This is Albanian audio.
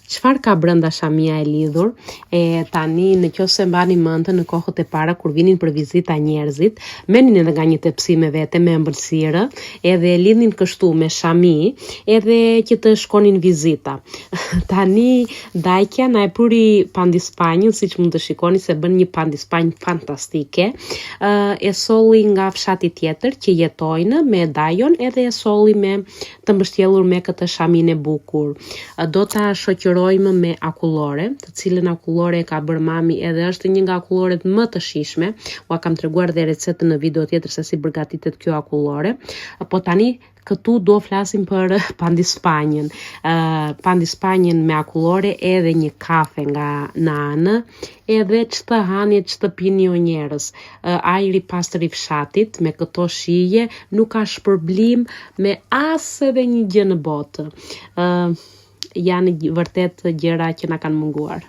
Çfarë ka brenda shamia e lidhur? Tani në qoftë se mbani mend në kohët e para kur vinin për vizita njerëzit, merrnin edhe nga një tepsi me vete me ëmbëlsirë, edhe e lidhin kështu me shami, edhe që të shkonin vizita. Tani Dajkja na e puri pandispanjën, siç mund të shikoni se bën një pandispanjë fantastike. E solli nga fshati tjetër që jetojnë me Dajon, edhe e solli me të mbështjellur me këtë shamin e bukur. Do ta shoqërojmë me akullore, të cilën akullore e ka bërë mami edhe është një nga akulloret më të shijshme. Ua kam treguar dhe recetën në video tjetër se si përgatitet kjo akullore. Po tani këtu do flasim për pandispanjën. Pandispanjën me akullore edhe një kafe nga nanë, edhe ç'të hani, ç'të pini o njerëz. Ajri pastër i fshatit me këto shije nuk ka shpërblim me as edhe një gjë në botë. Janë vërtet gjëra që na kanë munguar.